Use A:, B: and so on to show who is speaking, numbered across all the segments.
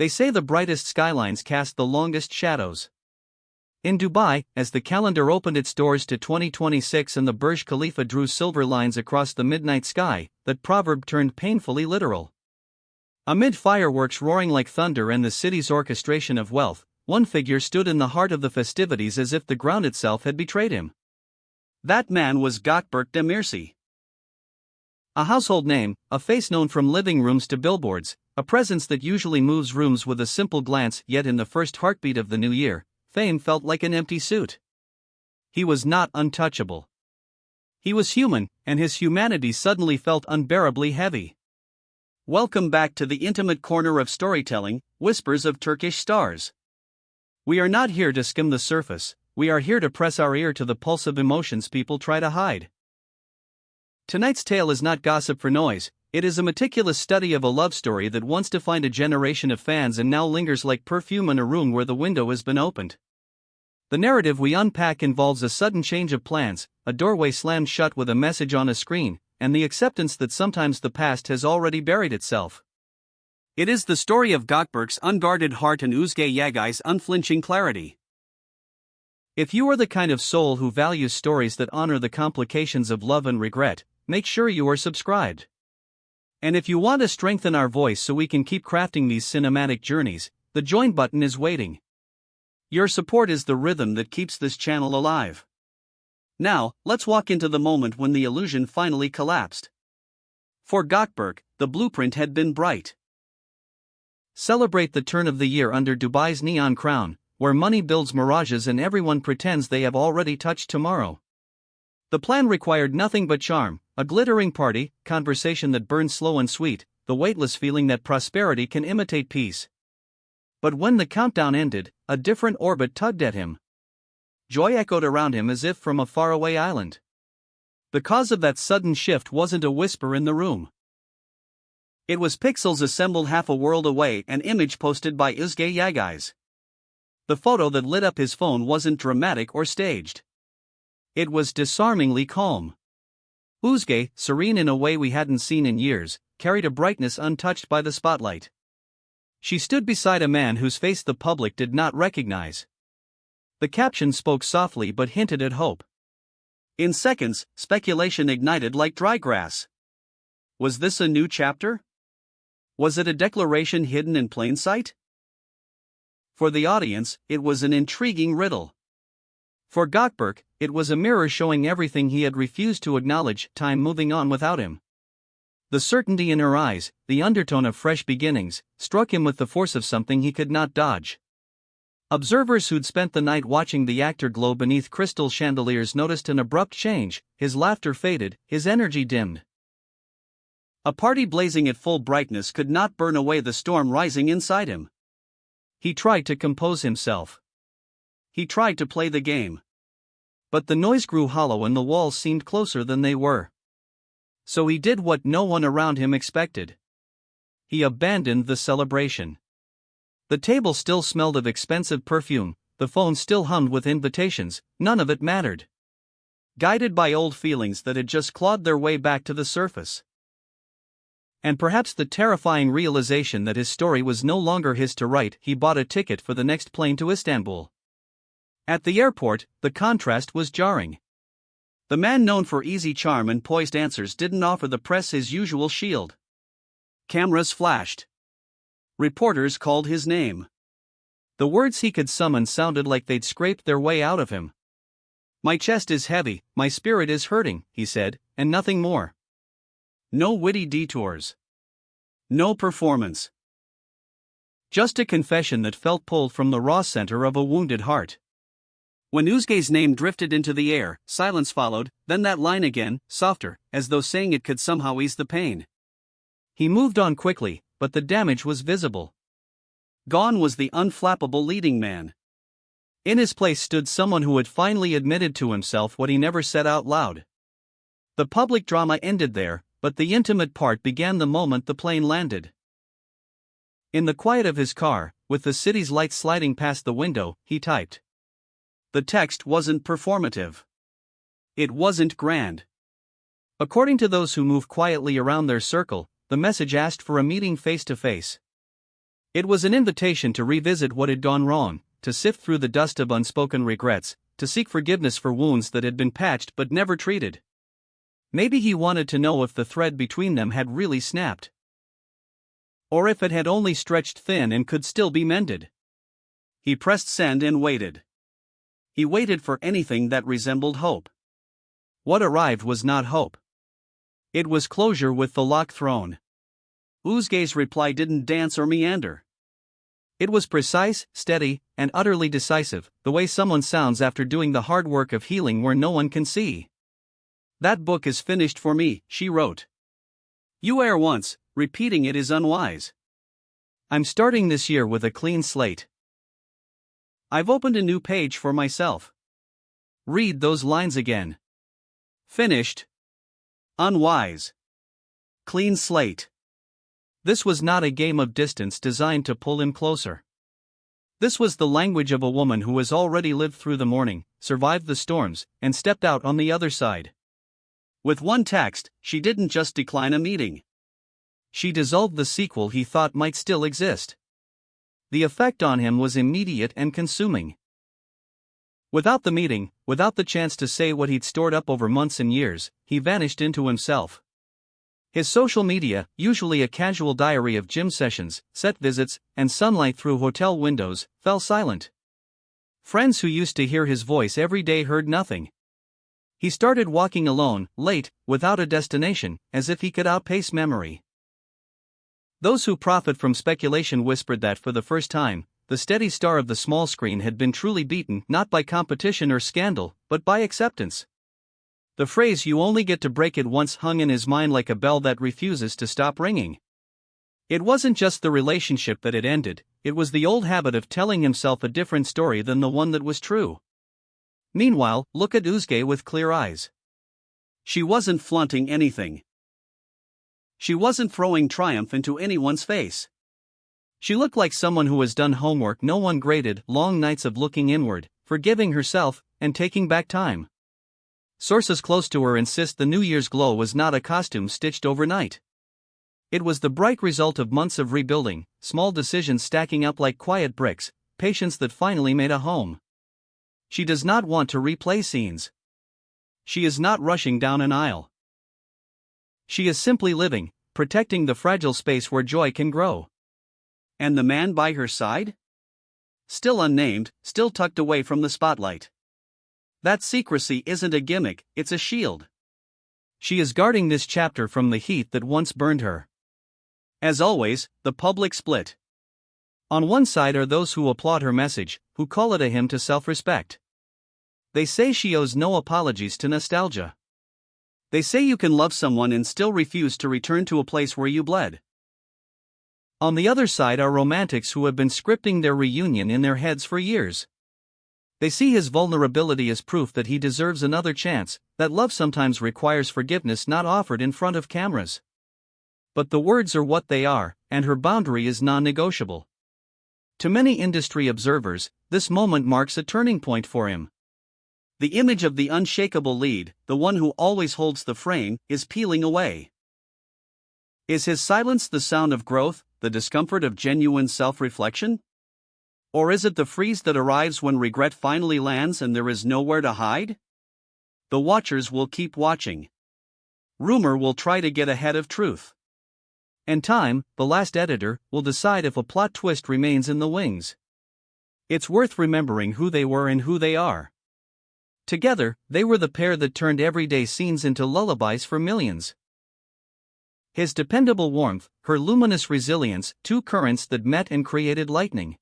A: They say the brightest skylines cast the longest shadows. In Dubai, as the calendar opened its doors to 2026 and the Burj Khalifa drew silver lines across the midnight sky, that proverb turned painfully literal. Amid fireworks roaring like thunder and the city's orchestration of wealth, one figure stood in the heart of the festivities as if the ground itself had betrayed him. That man was Gökberk Demirci. A household name, a face known from living rooms to billboards, a presence that usually moves rooms with a simple glance, yet in the first heartbeat of the new year, fame felt like an empty suit. He was not untouchable. He was human, and his humanity suddenly felt unbearably heavy. Welcome back to the intimate corner of storytelling, Whispers of Turkish Stars. We are not here to skim the surface, we are here to press our ear to the pulse of emotions people try to hide. Tonight's tale is not gossip for noise, it is a meticulous study of a love story that once defined a generation of fans and now lingers like perfume in a room where the window has been opened. The narrative we unpack involves a sudden change of plans, a doorway slammed shut with a message on a screen, and the acceptance that sometimes the past has already buried itself. It is the story of Gökberk's unguarded heart and Özge Yagai's unflinching clarity. If you are the kind of soul who values stories that honor the complications of love and regret, make sure you are subscribed. And if you want to strengthen our voice so we can keep crafting these cinematic journeys, the join button is waiting. Your support is the rhythm that keeps this channel alive. Now, let's walk into the moment when the illusion finally collapsed. For Gökberk, the blueprint had been bright. Celebrate the turn of the year under Dubai's neon crown, where money builds mirages and everyone pretends they have already touched tomorrow. The plan required nothing but charm, a glittering party, conversation that burns slow and sweet, the weightless feeling that prosperity can imitate peace. But when the countdown ended, a different orbit tugged at him. Joy echoed around him as if from a faraway island. The cause of that sudden shift wasn't a whisper in the room. It was pixels assembled half a world away, an image posted by Özge Yagais. The photo that lit up his phone wasn't dramatic or staged. It was disarmingly calm. Özge, serene in a way we hadn't seen in years, carried a brightness untouched by the spotlight. She stood beside a man whose face the public did not recognize. The caption spoke softly but hinted at hope. In seconds, speculation ignited like dry grass. Was this a new chapter? Was it a declaration hidden in plain sight? For the audience, it was an intriguing riddle. For Gökberk, it was a mirror showing everything he had refused to acknowledge, time moving on without him. The certainty in her eyes, the undertone of fresh beginnings, struck him with the force of something he could not dodge. Observers who'd spent the night watching the actor glow beneath crystal chandeliers noticed an abrupt change, his laughter faded, his energy dimmed. A party blazing at full brightness could not burn away the storm rising inside him. He tried to compose himself. He tried to play the game. But the noise grew hollow and the walls seemed closer than they were. So he did what no one around him expected. He abandoned the celebration. The table still smelled of expensive perfume, the phone still hummed with invitations, none of it mattered. Guided by old feelings that had just clawed their way back to the surface. And perhaps the terrifying realization that his story was no longer his to write, he bought a ticket for the next plane to Istanbul. At the airport, the contrast was jarring. The man known for easy charm and poised answers didn't offer the press his usual shield. Cameras flashed. Reporters called his name. The words he could summon sounded like they'd scraped their way out of him. "My chest is heavy, my spirit is hurting," he said, and nothing more. No witty detours. No performance. Just a confession that felt pulled from the raw center of a wounded heart. When Özge's name drifted into the air, silence followed, then that line again, softer, as though saying it could somehow ease the pain. He moved on quickly, but the damage was visible. Gone was the unflappable leading man. In his place stood someone who had finally admitted to himself what he never said out loud. The public drama ended there, but the intimate part began the moment the plane landed. In the quiet of his car, with the city's lights sliding past the window, he typed. The text wasn't performative. It wasn't grand. According to those who move quietly around their circle, the message asked for a meeting face to face. It was an invitation to revisit what had gone wrong, to sift through the dust of unspoken regrets, to seek forgiveness for wounds that had been patched but never treated. Maybe he wanted to know if the thread between them had really snapped. Or if it had only stretched thin and could still be mended. He pressed send and waited. He waited for anything that resembled hope. What arrived was not hope. It was closure with the lock thrown. Özge's reply didn't dance or meander. It was precise, steady, and utterly decisive, the way someone sounds after doing the hard work of healing where no one can see. "That book is finished for me," she wrote. "You err once, repeating it is unwise. I'm starting this year with a clean slate. I've opened a new page for myself. Read those lines again. Finished. Unwise. Clean slate." This was not a game of distance designed to pull him closer. This was the language of a woman who has already lived through the morning, survived the storms, and stepped out on the other side. With one text, she didn't just decline a meeting. She dissolved the sequel he thought might still exist. The effect on him was immediate and consuming. Without the meeting, without the chance to say what he'd stored up over months and years, he vanished into himself. His social media, usually a casual diary of gym sessions, set visits, and sunlight through hotel windows, fell silent. Friends who used to hear his voice every day heard nothing. He started walking alone, late, without a destination, as if he could outpace memory. Those who profit from speculation whispered that for the first time, the steady star of the small screen had been truly beaten not by competition or scandal, but by acceptance. The phrase "you only get to break it once" hung in his mind like a bell that refuses to stop ringing. It wasn't just the relationship that had ended, it was the old habit of telling himself a different story than the one that was true. Meanwhile, look at Özge with clear eyes. She wasn't flaunting anything. She wasn't throwing triumph into anyone's face. She looked like someone who has done homework no one graded, long nights of looking inward, forgiving herself, and taking back time. Sources close to her insist the New Year's glow was not a costume stitched overnight. It was the bright result of months of rebuilding, small decisions stacking up like quiet bricks, patience that finally made a home. She does not want to replay scenes. She is not rushing down an aisle. She is simply living, protecting the fragile space where joy can grow. And the man by her side? Still unnamed, still tucked away from the spotlight. That secrecy isn't a gimmick, it's a shield. She is guarding this chapter from the heat that once burned her. As always, the public split. On one side are those who applaud her message, who call it a hymn to self-respect. They say she owes no apologies to nostalgia. They say you can love someone and still refuse to return to a place where you bled. On the other side are romantics who have been scripting their reunion in their heads for years. They see his vulnerability as proof that he deserves another chance, that love sometimes requires forgiveness not offered in front of cameras. But the words are what they are, and her boundary is non-negotiable. To many industry observers, this moment marks a turning point for him. The image of the unshakable lead, the one who always holds the frame, is peeling away. Is his silence the sound of growth, the discomfort of genuine self-reflection? Or is it the freeze that arrives when regret finally lands and there is nowhere to hide? The watchers will keep watching. Rumor will try to get ahead of truth. And time, the last editor, will decide if a plot twist remains in the wings. It's worth remembering who they were and who they are. Together, they were the pair that turned everyday scenes into lullabies for millions. His dependable warmth, her luminous resilience, two currents that met and created lightning.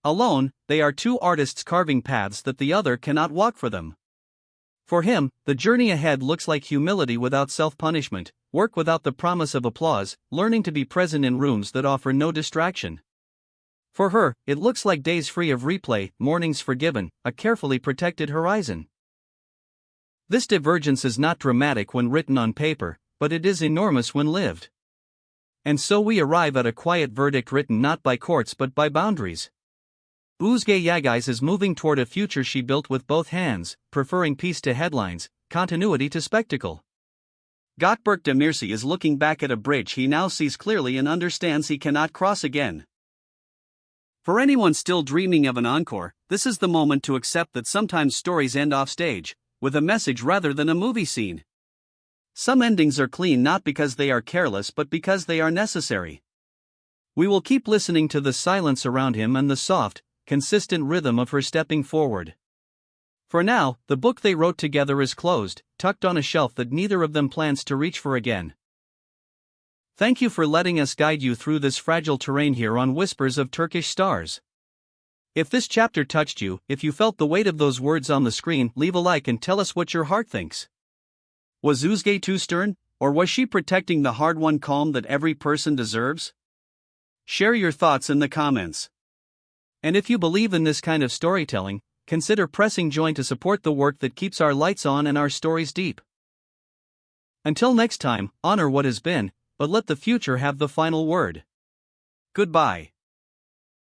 A: Alone, they are two artists carving paths that the other cannot walk for them. For him, the journey ahead looks like humility without self-punishment, work without the promise of applause, learning to be present in rooms that offer no distraction. For her, it looks like days free of replay, mornings forgiven, a carefully protected horizon. This divergence is not dramatic when written on paper, but it is enormous when lived. And so we arrive at a quiet verdict written not by courts but by boundaries. Özge Yagis is moving toward a future she built with both hands, preferring peace to headlines, continuity to spectacle. Gökberk is looking back at a bridge he now sees clearly and understands he cannot cross again.
B: For anyone still dreaming of an encore, this is the moment to accept that sometimes stories end off stage, with a message rather than a movie scene. Some endings are clean not because they are careless but because they are necessary. We will keep listening to the silence around him and the soft, consistent rhythm of her stepping forward. For now, the book they wrote together is closed, tucked on a shelf that neither of them plans to reach for again. Thank you for letting us guide you through this fragile terrain here on Whispers of Turkish Stars. If this chapter touched you, if you felt the weight of those words on the screen, leave a like and tell us what your heart thinks. Was Özge too stern, or was she protecting the hard-won calm that every person deserves? Share your thoughts in the comments. And if you believe in this kind of storytelling, consider pressing join to support the work that keeps our lights on and our stories deep. Until next time, honor what has been, but let the future have the final word. Goodbye.